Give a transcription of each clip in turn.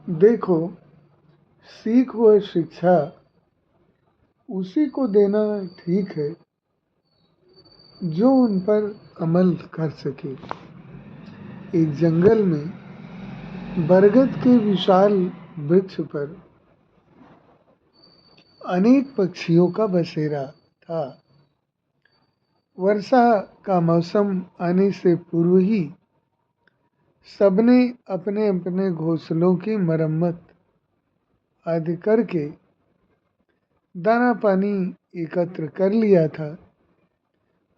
देखो, सीख व शिक्षा उसी को देना ठीक है जो उन पर अमल कर सके। एक जंगल में बरगद के विशाल वृक्ष पर अनेक पक्षियों का बसेरा था। वर्षा का मौसम आने से पूर्व ही सबने अपने अपने घोंसलों की मरम्मत आदि करके दाना पानी एकत्र कर लिया था।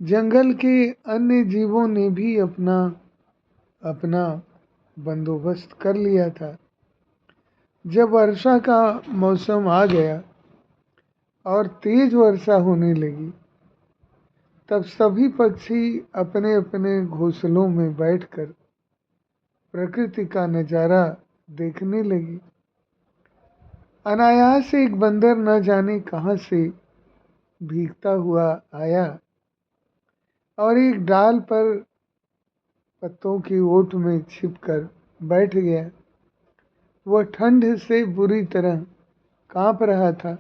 जंगल के अन्य जीवों ने भी अपना अपना बंदोबस्त कर लिया था। जब वर्षा का मौसम आ गया और तेज वर्षा होने लगी, तब सभी पक्षी अपने अपने घोंसलों में बैठकर प्रकृति का नज़ारा देखने लगी। अनायास एक बंदर न जाने कहाँ से भीगता हुआ आया और एक डाल पर पत्तों की ओट में छिपकर बैठ गया। वह ठंड से बुरी तरह कांप रहा था।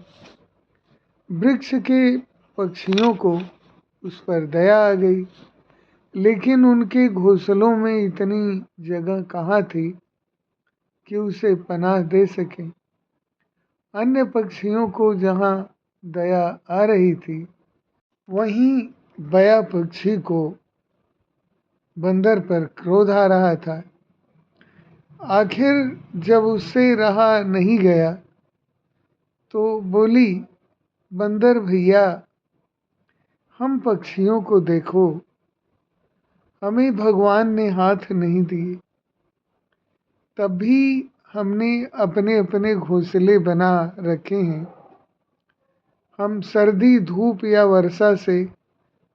वृक्ष के पक्षियों को उस पर दया आ गई, लेकिन उनके घोंसलों में इतनी जगह कहाँ थी कि उसे पनाह दे सके। अन्य पक्षियों को जहाँ दया आ रही थी, वहीं बया पक्षी को बंदर पर क्रोध आ रहा था। आखिर जब उससे रहा नहीं गया तो बोली, बंदर भैया, हम पक्षियों को देखो, हमें भगवान ने हाथ नहीं दिए, तब भी हमने अपने अपने घोंसले बना रखे हैं। हम सर्दी, धूप या वर्षा से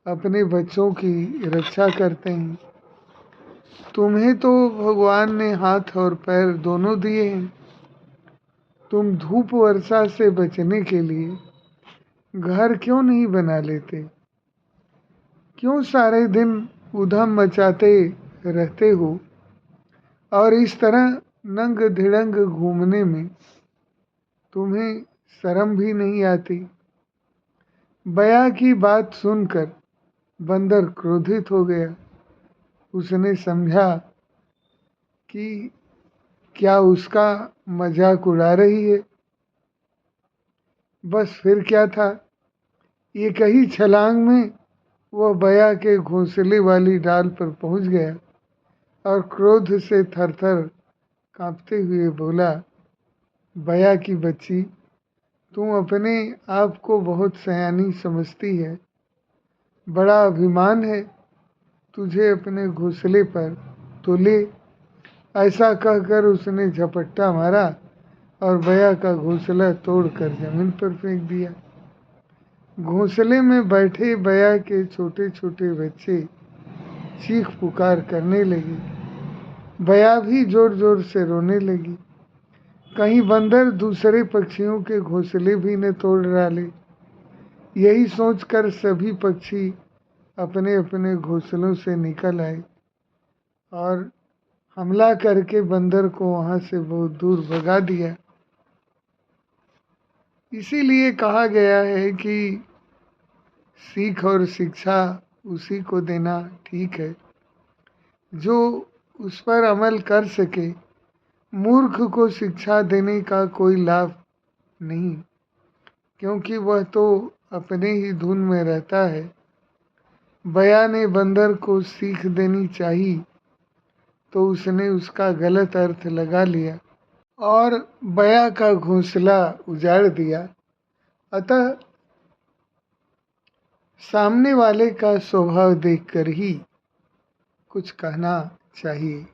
अपने बच्चों की रक्षा करते हैं। तुम्हें तो भगवान ने हाथ और पैर दोनों दिए हैं। तुम धूप वर्षा से बचने के लिए घर क्यों नहीं बना लेते? क्यों सारे दिन उधम मचाते रहते हो और इस तरह नंग धिड़ंग घूमने में तुम्हें शर्म भी नहीं आती? बया की बात सुनकर बंदर क्रोधित हो गया। उसने समझा कि क्या उसका मजाक उड़ा रही है। बस फिर क्या था, एक ही छलांग में वह बया के घोंसले वाली डाल पर पहुंच गया और क्रोध से थरथर कांपते हुए बोला, बया की बच्ची, तू अपने आप को बहुत सयानी समझती है। बड़ा अभिमान है तुझे अपने घोंसले पर, तो ले। ऐसा कहकर उसने झपट्टा मारा और बया का घोंसला तोड़कर जमीन पर फेंक दिया। घोंसले में बैठे बया के छोटे छोटे बच्चे चीख पुकार करने लगे। बया भी जोर जोर से रोने लगी। कहीं बंदर दूसरे पक्षियों के घोंसले भी न तोड़ डाले। यही सोचकर सभी पक्षी अपने अपने घोंसलों से निकल आए और हमला करके बंदर को वहाँ से बहुत दूर भगा दिया। इसीलिए कहा गया है कि सीख और शिक्षा उसी को देना ठीक है जो उस पर अमल कर सके। मूर्ख को शिक्षा देने का कोई लाभ नहीं, क्योंकि वह तो अपने ही धुन में रहता है। बया ने बंदर को सीख देनी चाहिए तो उसने उसका गलत अर्थ लगा लिया और बया का घोंसला उजाड़ दिया। अतः सामने वाले का स्वभाव देखकर ही कुछ कहना चाहिए।